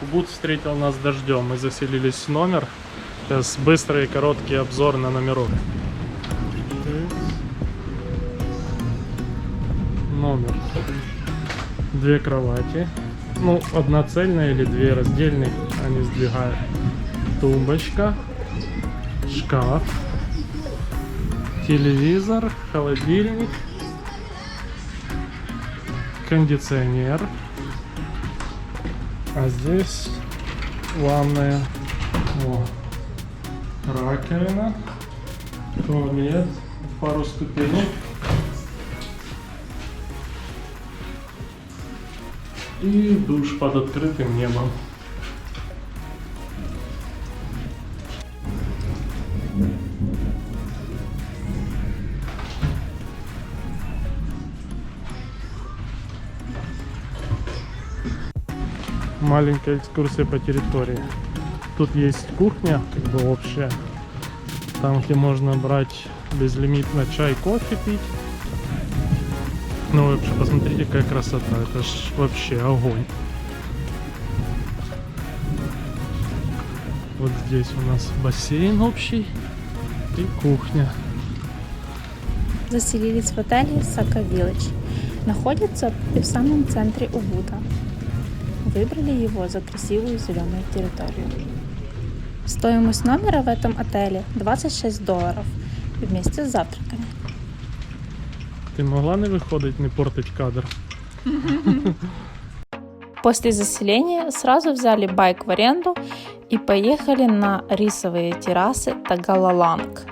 Убуд встретил нас дождем. Мы заселились в номер. Сейчас быстрый и короткий обзор на номерок. Номер. 2 кровати. Ну, одна цельная или 2 раздельных. Они сдвигают. Тумбочка. Шкаф. Телевизор. Холодильник. Кондиционер. А здесь ванная. О, раковина. Туалет. Пару ступенек. И душ под открытым небом. Маленькая экскурсия по территории. Тут есть кухня, как бы общая. Там, где можно брать безлимитно чай, кофе пить. Ну, вообще, посмотрите, какая красота. Это ж вообще огонь. Вот здесь у нас бассейн общий и кухня. Заселились в отеле Сака Village. Находится в самом центре Убуда. Выбрали его за красивую зеленую территорию. Стоимость номера в этом отеле $26 вместе с завтраками. Ти могла не виходить, не портить кадр? После заселения сразу взяли байк в аренду и поехали на рисовые террасы Тагалаланг.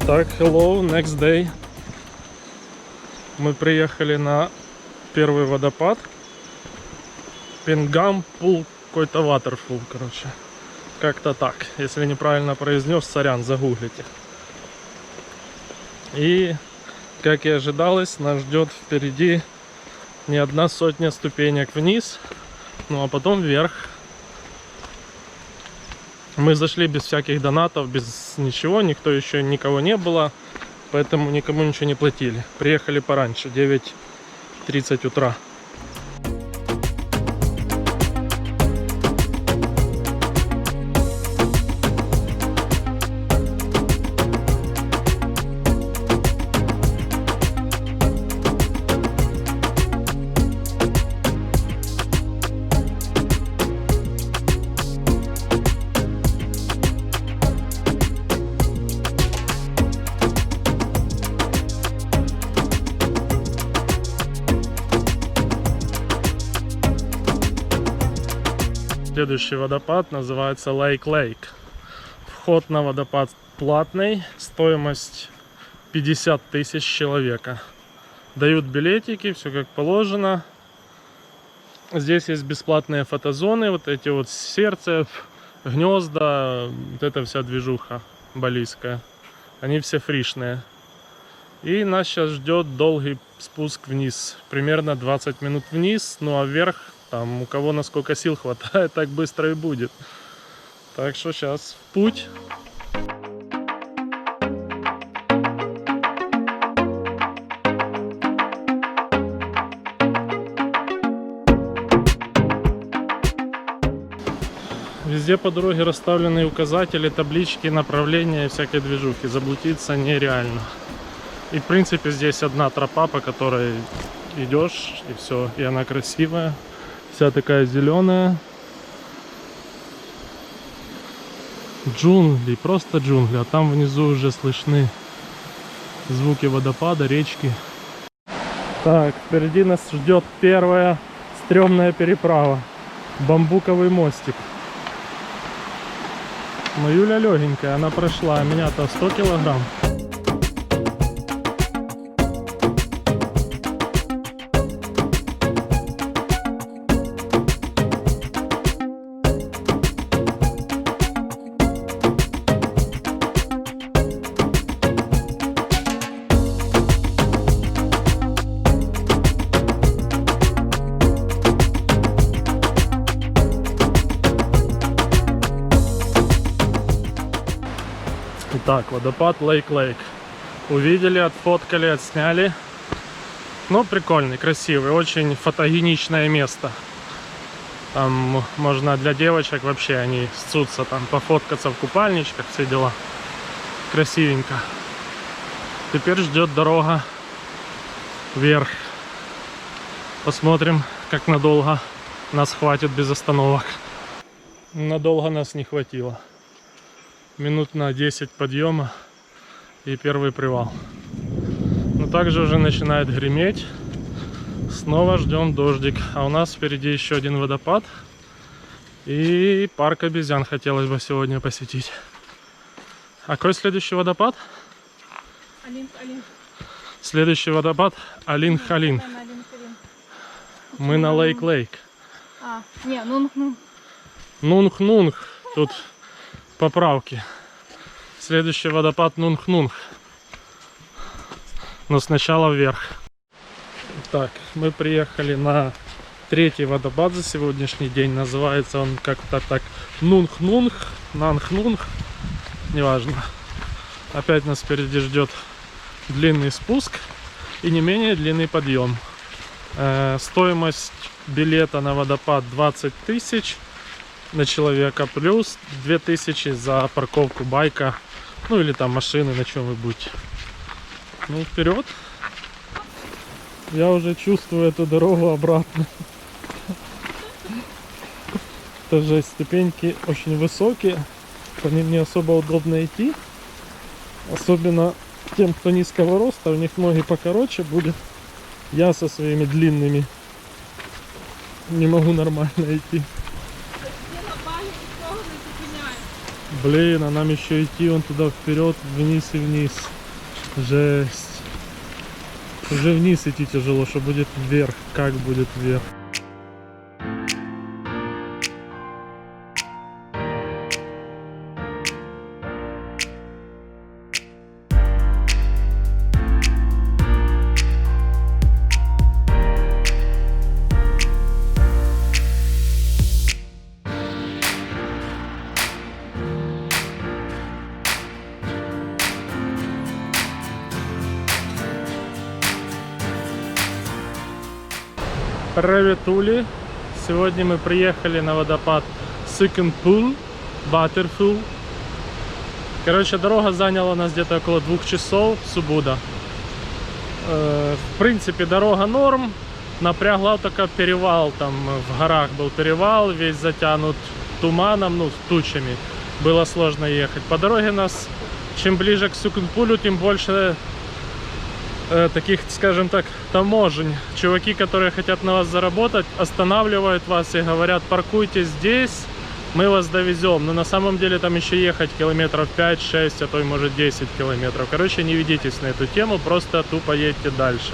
Итак, hello, next day. Мы приехали на первый водопад. Пенгам Пул, какой-то waterfall, короче. Как-то так. Если неправильно произнес, сорян, загуглите. И, как и ожидалось, нас ждет впереди не 100 ступенек вниз, ну а потом вверх. Мы зашли без всяких донатов, без ничего, никто еще никого не было, поэтому никому ничего не платили. Приехали пораньше, 9:30 утра. Следующий водопад называется Lake Lake. Вход на водопад платный, стоимость 50 тысяч человека. Дают билетики, все как положено. Здесь есть бесплатные фотозоны, вот эти вот сердца, гнезда, вот эта вся движуха балийская. Они все фришные. И нас сейчас ждет долгий спуск вниз, примерно 20 минут вниз, ну а вверх там у кого насколько сил хватает, так быстро и будет. Так что сейчас в путь. Везде по дороге расставлены указатели, таблички, направления, всякой движухи. Заблудиться нереально. И в принципе здесь одна тропа, по которой идешь, и все. И она красивая. Вся такая зеленая. Джунгли, просто джунгли. А там внизу уже слышны звуки водопада, речки. Так, впереди нас ждет первая стрёмная переправа. Бамбуковый мостик. Но Юля легенькая, она прошла, а меня-то 100 килограмм. Итак, водопад Лейк-Лейк. Увидели, отфоткали, отсняли. Ну, прикольный, красивый, очень фотогеничное место. Там можно для девочек вообще, они ссутся там, пофоткаться в купальничках, все дела. Красивенько. Теперь ждет дорога вверх. Посмотрим, как надолго нас хватит без остановок. Надолго нас не хватило. Минут на 10 подъема и первый привал. Но также уже начинает греметь. Снова ждем дождик. А у нас впереди еще один водопад. И парк обезьян хотелось бы сегодня посетить. А какой следующий водопад? Алин. Следующий водопад Алин-Халин. Мы на Лейк-Лейк. Нунг-Нунг. Нунг-Нунг. Тут поправки. Следующий водопад Нунг-Нунг. Но сначала вверх. Так, мы приехали на третий водопад за сегодняшний день. Называется он как-то так Нунг-Нунг, Нанг-Нунг. Неважно. Опять нас впереди ждет длинный спуск и не менее длинный подъем. Стоимость билета на водопад 20 тысяч на человека, плюс 2000 за парковку байка, ну или там машины, на чем вы будете. Ну, вперед. Я уже чувствую эту дорогу обратно. Это же ступеньки очень высокие, по ним не особо удобно идти. Особенно тем, кто низкого роста, у них ноги покороче будет. Я со своими длинными не могу нормально идти. Блин, а нам еще идти вон туда вперед, вниз и вниз. Жесть. Уже вниз идти тяжело, что будет вверх. Как будет вверх? Приветули. Сегодня мы приехали на водопад Second Pool, Waterfall. Короче, дорога заняла нас где-то около 2 часов с Убуда. В принципе, дорога норм. Напрягла только перевал, там в горах был перевал, весь затянут туманом, ну, тучами. Было сложно ехать. По дороге нас, чем ближе к Сукунпулю, тем больше таких, скажем так, таможень. Чуваки, которые хотят на вас заработать, останавливают вас и говорят: паркуйтесь здесь, мы вас довезем. Но на самом деле там еще ехать километров 5-6, а то и может 10 километров. Короче, не ведитесь на эту тему, просто тупо едьте дальше.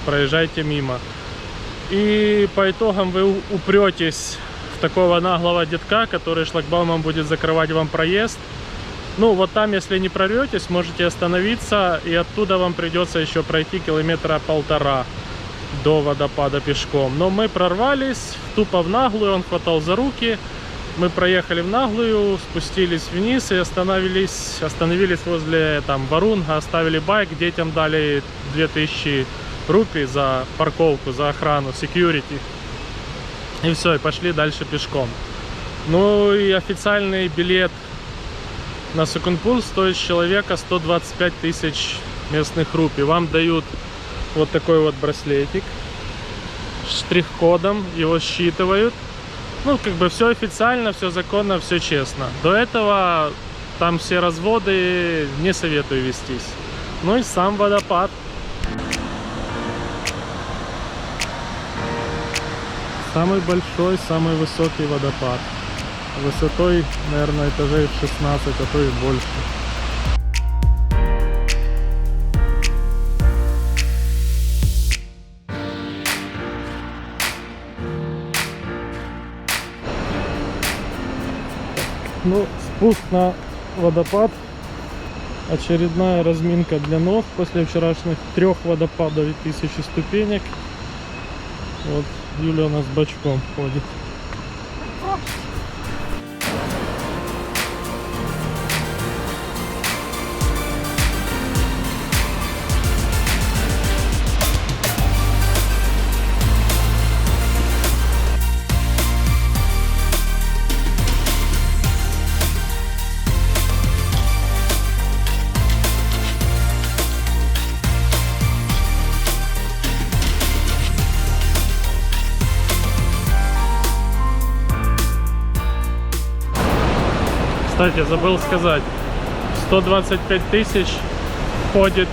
Проезжайте мимо. И по итогам вы упретесь в такого наглого детка, который шлагбаумом будет закрывать вам проезд. Ну, вот там, если не прорветесь, можете остановиться, и оттуда вам придется еще пройти 1,5 километра до водопада пешком. Но мы прорвались тупо в наглую, он хватал за руки. Мы проехали в наглую, спустились вниз и остановились возле там Варунга, оставили байк, детям дали 2000 рупий за парковку, за охрану, security. И все, и пошли дальше пешком. Ну и официальный билет на Сукунпул стоит с человека 125 тысяч местных рупий. Вам дают вот такой вот браслетик с штрих-кодом, его считывают. Ну, как бы все официально, все законно, все честно. До этого там все разводы, не советую вестись. Ну и сам водопад. Самый большой, самый высокий водопад. Высотой, наверное, этажей 16, а то и больше. Ну, спуск на водопад. Очередная разминка для ног после вчерашних 3 водопадов и 1000 ступенек. Вот Юля у нас бочком ходит. Кстати, забыл сказать, 125 тысяч входит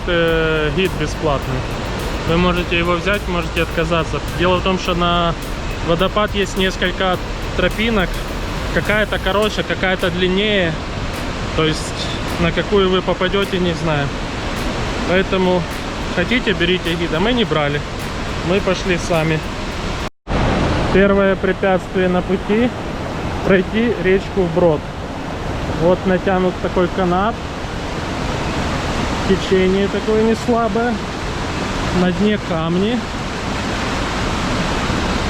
гид бесплатный. Вы можете его взять, можете отказаться. Дело в том, что на водопад есть несколько тропинок. Какая-то короче, какая-то длиннее. То есть на какую вы попадете, не знаю. Поэтому хотите, берите гида. Мы не брали. Мы пошли сами. Первое препятствие на пути — пройти речку вброд. Вот натянут такой канат, течение такое не слабое, на дне камни.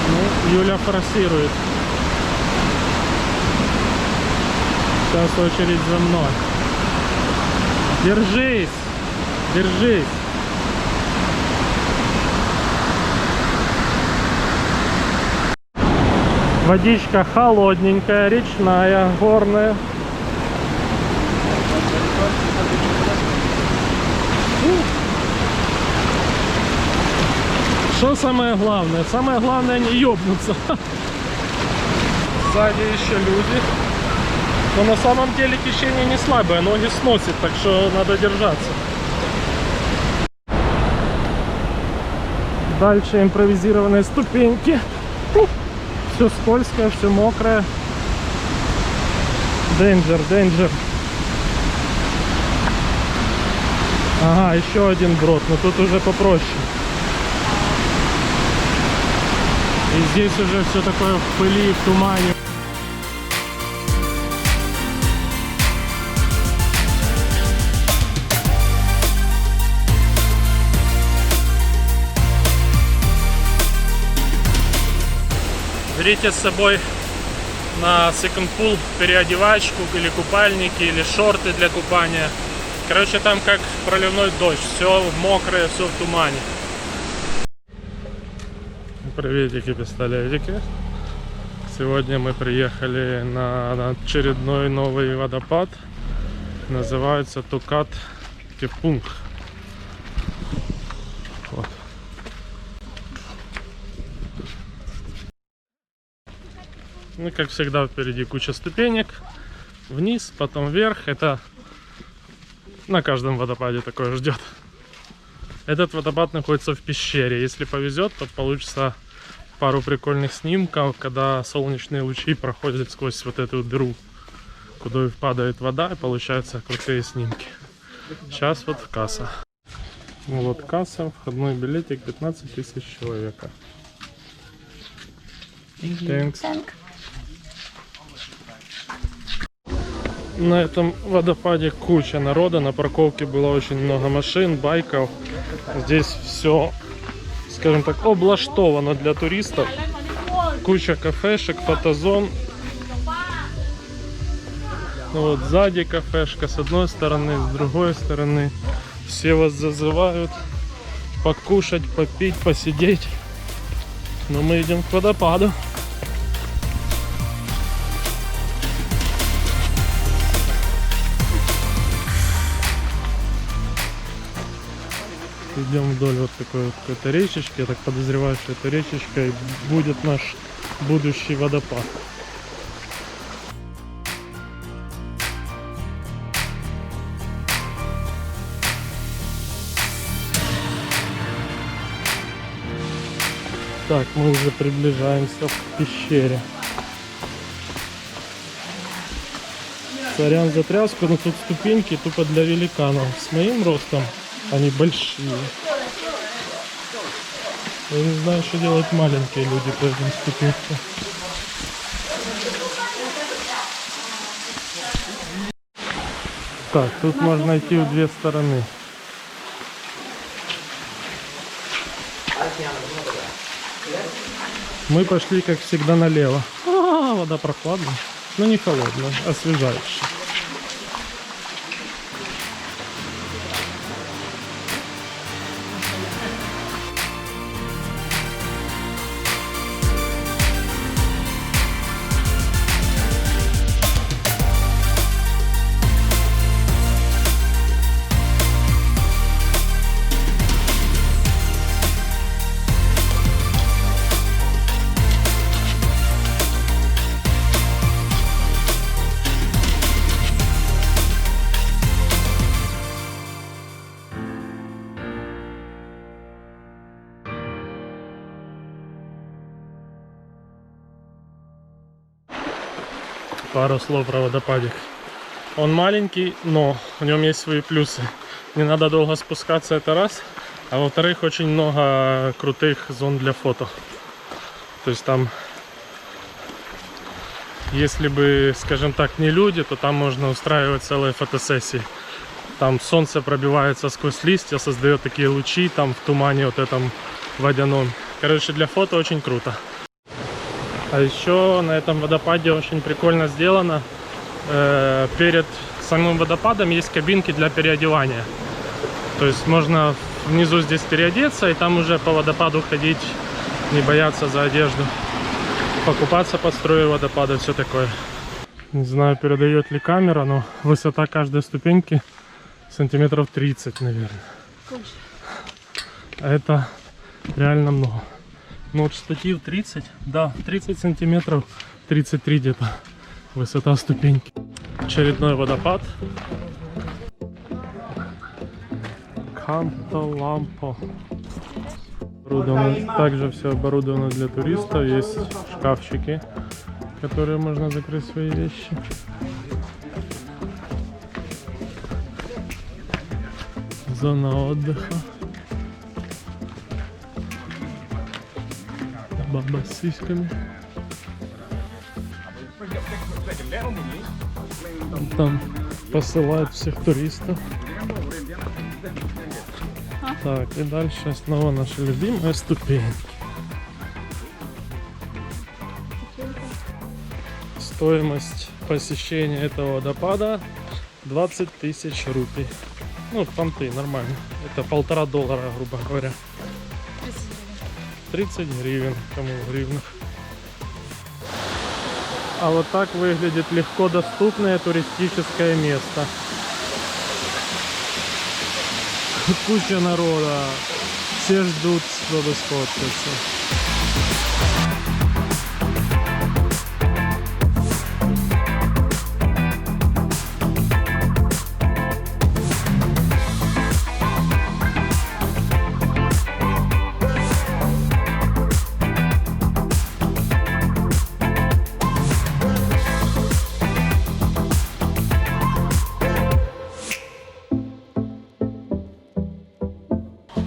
Ну, Юля форсирует. Сейчас очередь за мной. Держись, держись. Водичка холодненькая, речная, горная. Что самое главное? Самое главное не ёбнуться. Сзади еще люди. Но на самом деле течение не слабое, ноги сносит, так что надо держаться. Дальше импровизированные ступеньки. Все скользкое, все мокрое. Danger, danger. Ага, еще один брод, но тут уже попроще. И здесь уже все такое в пыли, в тумане. Берите с собой на second pool переодевачку или купальники, или шорты для купания. Короче, там как проливной дождь, все мокрое, все в тумане. Приветики, пистолетики. Сегодня мы приехали на очередной новый водопад. Называется Тукат Кепунг. Вот. Ну, как всегда, впереди куча ступенек. Вниз, потом вверх. Это на каждом водопаде такое ждет. Этот водопад находится в пещере. Если повезет, то получится пару прикольных снимков, когда солнечные лучи проходят сквозь вот эту дыру, куда падает вода, и получаются крутые снимки. Сейчас вот касса. Ну вот касса, входной билетик 15 тысяч человека. Thanks. На этом водопаде куча народа, на парковке было очень много машин, байков. Здесь все, скажем так, облаштовано для туристов. Куча кафешек, фотозон. Ну вот сзади кафешка, с одной стороны, с другой стороны. Все вас зазывают покушать, попить, посидеть. Но мы идем к водопаду. Идем вдоль вот такой вот какой-то речечки. Я так подозреваю, что эта речечка и будет наш будущий водопад. Так, мы уже приближаемся к пещере. Сорян за тряску, но тут ступеньки тупо для великанов. С моим ростом они большие. Я не знаю, что делать маленькие люди по этим ступенькам. Так, тут можно идти в две стороны. Мы пошли, как всегда, налево. Вода прохладная, но не холодная, освежающая. Пару слов про водопадик. Он маленький, но в нем есть свои плюсы. Не надо долго спускаться, это раз. А во-вторых, очень много крутых зон для фото. То есть там, если бы, скажем так, не люди, то там можно устраивать целые фотосессии. Там солнце пробивается сквозь листья, создает такие лучи там в тумане вот этом водяном. Короче, для фото очень круто. А еще на этом водопаде очень прикольно сделано. Перед самым водопадом есть кабинки для переодевания. То есть можно внизу здесь переодеться и там уже по водопаду ходить, не бояться за одежду. Покупаться под струю водопада, все такое. Не знаю, передает ли камера, но высота каждой ступеньки сантиметров 30, наверное. А это реально много. Ну вот штатив 30, да, 30 сантиметров, 33 где-то высота ступеньки. Очередной водопад. Канто-лампо. Также все оборудовано для туристов. Есть шкафчики, в которые можно закрыть свои вещи. Зона отдыха. Баба с сиськами. Там посылают всех туристов. Так, и дальше снова наши любимые ступеньки. Стоимость посещения этого водопада 20 тысяч рупий. Ну, понты, нормально. Это $1,5, грубо говоря. 30 гривен, кому в гривнах. А вот так выглядит легко доступное туристическое место. Куча народа. Все ждут, чтобы сфоткаться.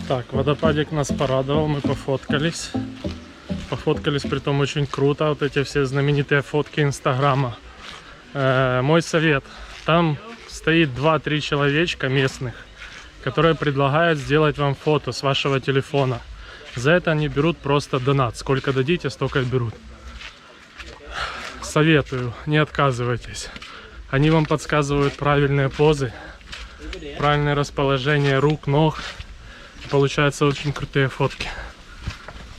Так, водопадик нас порадовал, мы пофоткались. Пофоткались, притом очень круто. Вот эти все знаменитые фотки Инстаграма. Мой совет. Там стоит 2-3 человечка местных, которые предлагают сделать вам фото с вашего телефона. За это они берут просто донат. Сколько дадите, столько берут. Советую, не отказывайтесь. Они вам подсказывают правильные позы, правильное расположение рук, ног. Получаются очень крутые фотки.